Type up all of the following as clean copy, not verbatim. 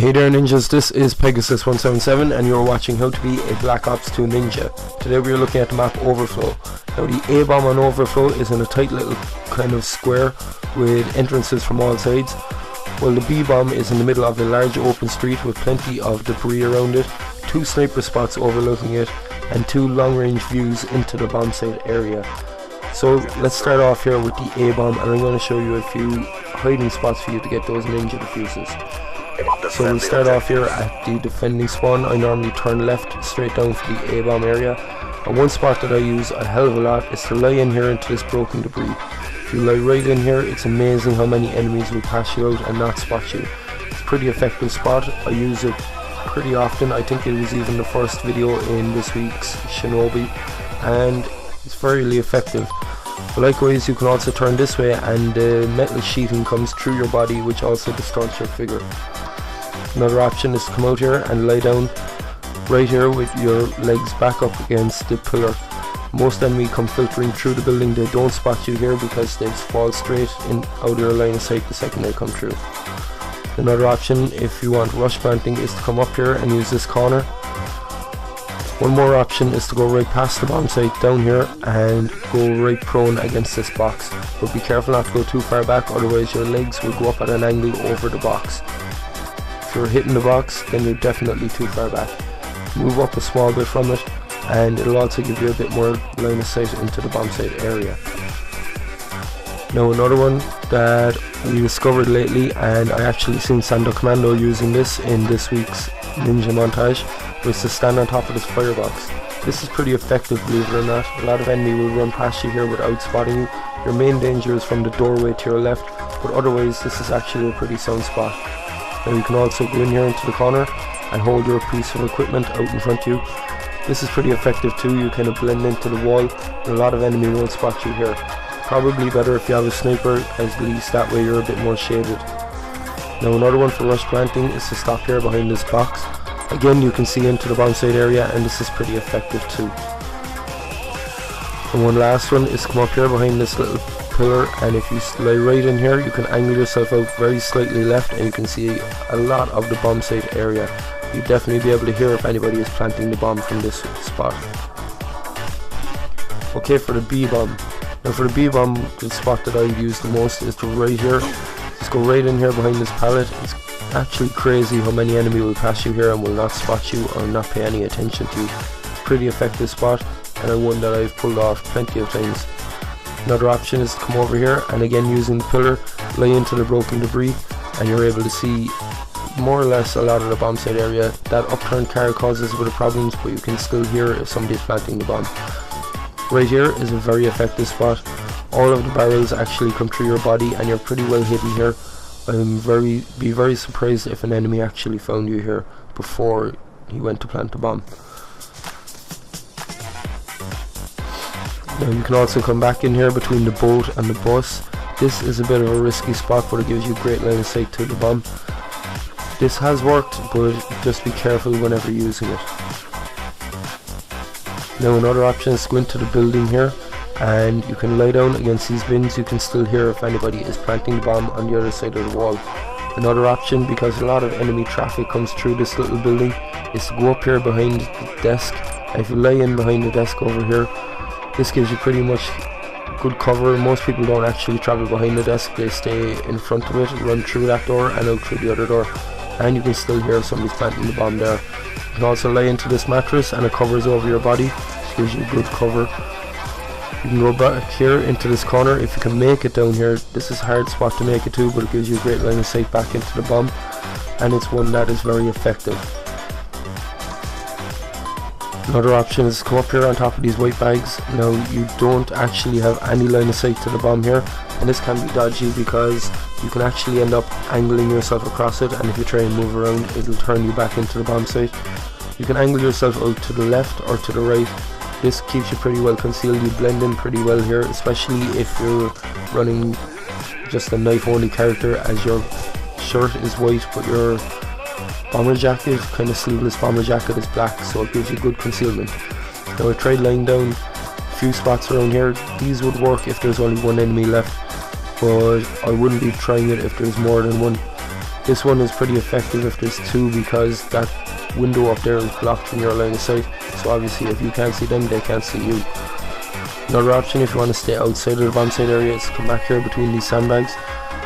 Hey there ninjas, this is Pegasus177 and you're watching how to be a Black Ops 2 ninja. Today we are looking at the map Overflow. Now the A-bomb on Overflow is in a tight little kind of square with entrances from all sides, while the B-bomb is in the middle of a large open street with plenty of debris around it, 2 sniper spots overlooking it, and 2 long-range views into the bomb site area. So let's start off here with the A-bomb, and I'm going to show you a few hiding spots for you to get those ninja defuses. So we'll start off here at the defending spawn. I normally turn left straight down for the A-bomb area, and one spot that I use a hell of a lot is to lie in here into this broken debris. If you lie right in here, it's amazing how many enemies will pass you out and not spot you. It's a pretty effective spot. I use it pretty often. I think it was even the first video in this week's SHINOBI, and it's very effective. But likewise, you can also turn this way and the metal sheeting comes through your body, which also distorts your figure. Another option is to come out here and lie down right here with your legs back up against the pillar. Most enemies come filtering through the building. They don't spot you here because they fall straight in out of your line of sight the second they come through. Another option, if you want rush planting, is to come up here and use this corner. One more option is to go right past the bomb site down here and go right prone against this box. But be careful not to go too far back, otherwise your legs will go up at an angle over the box. If you're hitting the box, then you're definitely too far back. Move up a small bit from it, and it'll also give you a bit more line of sight into the bomb site area. Now another one that we discovered lately, and I actually seen Sando Commando using this in this week's ninja montage, was to stand on top of this firebox. This is pretty effective, believe it or not. A lot of enemy will run past you here without spotting you. Your main danger is from the doorway to your left, but otherwise this is actually a pretty sound spot. Now you can also go in here into the corner and hold your piece of equipment out in front of you. This is pretty effective too. You kind of blend into the wall and a lot of enemy won't spot you here. Probably better if you have a sniper, as at least that way you're a bit more shaded. Now another one for rush planting is to stop here behind this box. Again, you can see into the bomb site area, and this is pretty effective too. And one last one is to come up here behind this little pillar, and if you lie right in here, you can angle yourself out very slightly left and you can see a lot of the bomb site area. You'll definitely be able to hear if anybody is planting the bomb from this spot. Okay, for the B-bomb. Now for the B-bomb, the spot that I use the most is to right here. Just go right in here behind this pallet. It's actually crazy how many enemy will pass you here and will not spot you or not pay any attention to you. It's a pretty effective spot, and one that I've pulled off plenty of times. Another option is to come over here and again using the pillar, lay into the broken debris, and you're able to see more or less a lot of the bomb site area. That upturned car causes a bit of problems, but you can still hear if somebody's planting the bomb. Right here is a very effective spot. All of the barrels actually come through your body and you're pretty well hidden here. Be very surprised if an enemy actually found you here before he went to plant the bomb. Now you can also come back in here between the boat and the bus. This is a bit of a risky spot, but it gives you great line of sight to the bomb. This has worked, but just be careful whenever using it. Now another option is to go into the building here, and you can lie down against these bins. You can still hear if anybody is planting the bomb on the other side of the wall. Another option, because a lot of enemy traffic comes through this little building, is to go up here behind the desk. And if you lie in behind the desk over here, this gives you pretty much good cover. Most people don't actually travel behind the desk, they stay in front of it, run through that door and out through the other door, and you can still hear if somebody's planting the bomb there. You can also lie into this mattress and it covers over your body, which gives you good cover. You can go back here into this corner if you can make it down here. This is a hard spot to make it to, but it gives you a great line of sight back into the bomb, and it's one that is very effective. Another option is to come up here on top of these white bags. Now you don't actually have any line of sight to the bomb here, and this can be dodgy because you can actually end up angling yourself across it, and if you try and move around, it'll turn you back into the bomb site. You can angle yourself out to the left or to the right. This keeps you pretty well concealed. You blend in pretty well here, especially if you're running just a knife only character, as your shirt is white but your bomber jacket, kind of sleeveless bomber jacket, is black, so it gives you good concealment. Now I tried lying down a few spots around here. These would work if there's only one enemy left, but I wouldn't be trying it if there's more than one. This one is pretty effective if there's two, because that window up there is blocked from your line of sight, so obviously if you can't see them, they can't see you. Another option, if you want to stay outside of the bomb site area, is come back here between these sandbags.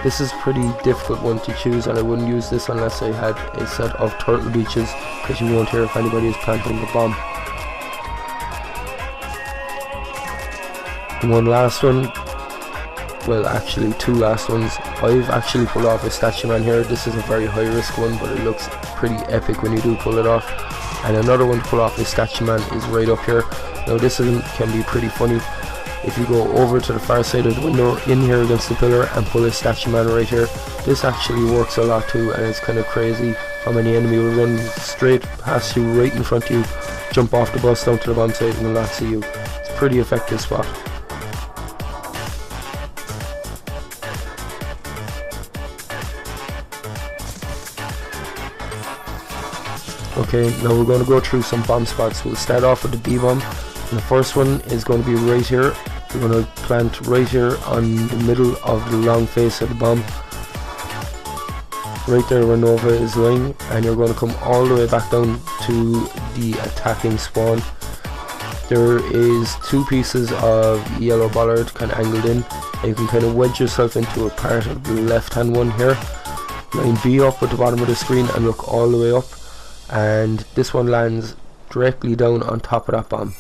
This is pretty difficult one to choose, and I wouldn't use this unless I had a set of turtle beaches, because you won't hear if anybody is planting the bomb. And one last one, well actually two last ones. I've actually pulled off a statue man here. This is a very high risk one, but it looks pretty epic when you do pull it off. And another one to pull off a statue man is right up here. Now this can be pretty funny. If you go over to the far side of the window, in here against the pillar, and pull a statue man right here, this actually works a lot too, and it's kind of crazy how many enemy will run straight past you, right in front of you, jump off the bus down to the bomb site and will not see you. It's a pretty effective spot. Okay, now we're going to go through some bomb spots. We'll start off with the B bomb. And the first one is going to be right here. We're going to plant right here on the middle of the long face of the bomb. Right there where Nova is lying, and you're going to come all the way back down to the attacking spawn. There is two pieces of yellow bollard kind of angled in, and you can kind of wedge yourself into a part of the left hand one here. Line B up at the bottom of the screen and look all the way up, and this one lands directly down on top of that bomb.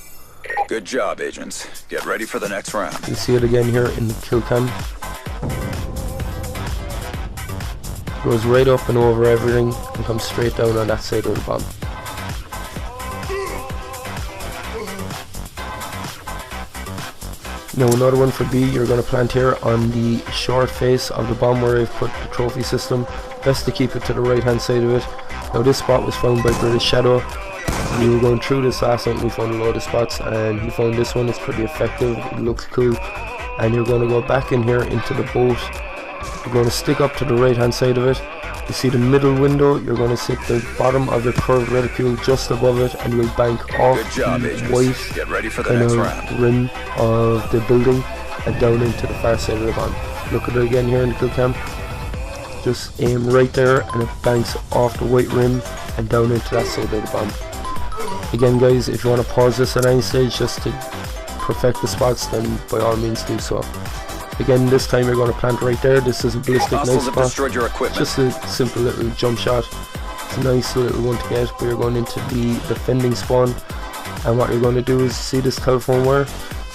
Good job, agents. Get ready for the next round. You see it again here in the kill cam. Goes right up and over everything and comes straight down on that side of the bomb. Now another one for B, you're going to plant here on the short face of the bomb where I've put the trophy system. Best to keep it to the right hand side of it. Now this spot was found by British Shadow. We were going through this last night and we found a lot of spots, and he found this one. It's pretty effective, it looks cool. And you're going to go back in here into the boat. You're going to stick up to the right hand side of it. You see the middle window, you're going to sit the bottom of the curved reticule just above it, and you'll bank off the white Get ready for the next round. rim of the building and down into the far side of the bomb. Look at it again here in the kill cam. Just aim right there and it banks off the white rim and down into that side of the bomb. Again guys, if you want to pause this at any stage just to perfect the spots, then by all means do so. Again, this time you're going to plant right there. This is a ballistic nice spot. Just a simple little jump shot. It's a nice little one to get, but you're going into the defending spawn, and what you're going to do is, see this telephone wire?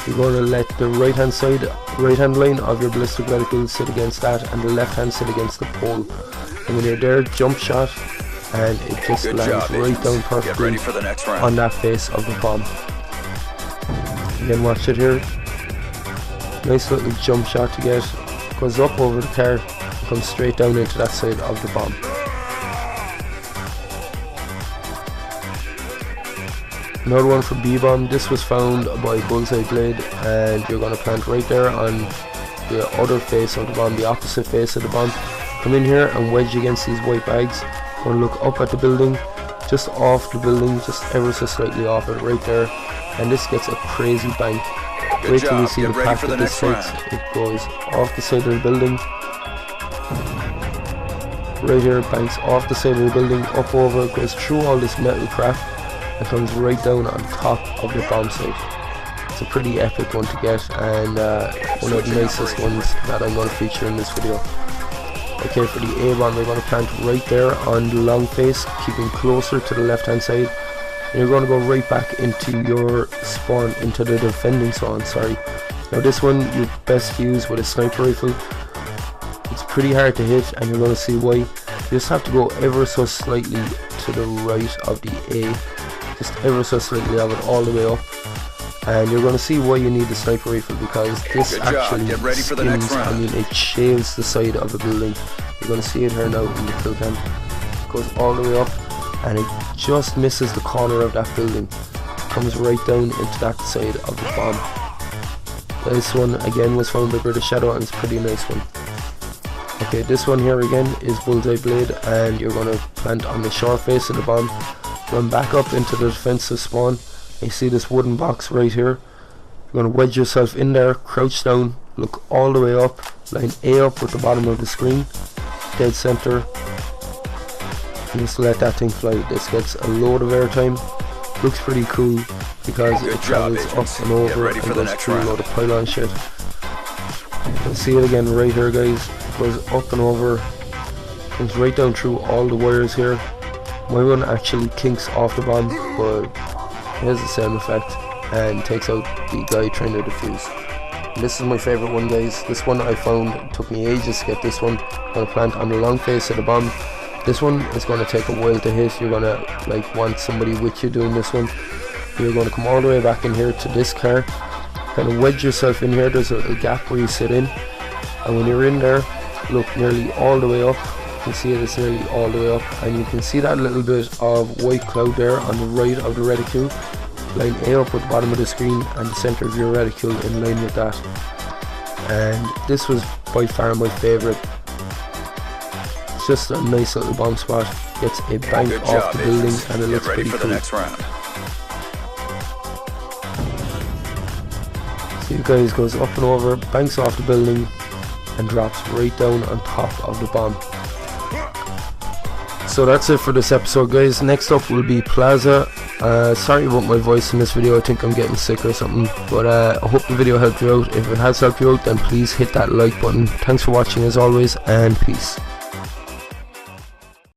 You're going to let the right hand line of your ballistic reticle sit against that, and the left hand sit against the pole. And when you're there, jump shot, and it just lands right down perfectly on that face of the bomb. Again, watch it here. Nice little jump shot to get. Goes up over the car and comes straight down into that side of the bomb. Another one for B-bomb. This was found by Bullseye Blade, and you're going to plant right there on the other face of the bomb, the opposite face of the bomb. Come in here and wedge against these white bags. Going to look up at the building, just off the building, just ever so slightly off it, right there. And this gets a crazy bank. Wait till you see the path that this takes. It goes off the side of the building. Right here, it banks off the side of the building, up over, goes through all this metal crap, and comes right down on top of the bomb site. It's a pretty epic one to get, and one of the nicest ones that I'm going to feature in this video. Okay, for the A-bomb, we're going to plant right there on the long face, keeping closer to the left hand side. And you're going to go right back into your spawn, into the defending spawn, sorry. Now this one you best use with a sniper rifle. It's pretty hard to hit, and you're going to see why. You just have to go ever so slightly to the right of the A, just ever so slightly of it all the way up. And you're going to see why you need the sniper rifle, because this actually skins, I mean it shaves the side of the building. You're going to see it here now in the kill cam. It goes all the way up, and it just misses the corner of that building, comes right down into that side of the bomb. This one again was found by British Shadow, and it's a pretty nice one. Okay, this one here again is Bullseye Blade, and you're going to plant on the short face of the bomb, run back up into the defensive spawn. You see this wooden box right here. You're going to wedge yourself in there, crouch down, look all the way up, line A up with the bottom of the screen, dead center, and just let that thing fly. This gets a load of airtime. Looks pretty cool because it travels up and over and goes through a load of pylon shit. You'll see it again right here, guys. It goes up and over, comes right down through all the wires here. My one actually kinks off the bomb, but it has the same effect and takes out the guy trying to defuse. And this is my favourite one, guys. This one I found, it took me ages to get this one. I'm going to plant on the long face of the bomb. This one is going to take a while to hit. You're going to like want somebody with you doing this one. You're going to come all the way back in here to this car, kind of wedge yourself in here. There's a gap where you sit in, and when you're in there, look nearly all the way up. You can see it's nearly all the way up, and you can see that little bit of white cloud there on the right of the reticule. Line A up at the bottom of the screen and the center of your reticule in line with that. And this was by far my favourite. It's just a nice little bomb spot. Gets a bank off the building and it looks pretty cool. So you guys goes up and over, banks off the building and drops right down on top of the bomb. So that's it for this episode, guys. Next up will be Plaza. Sorry about my voice in this video. I think I'm getting sick or something, but I hope the video helped you out. If it has helped you out, then please hit that like button. Thanks for watching as always, and peace.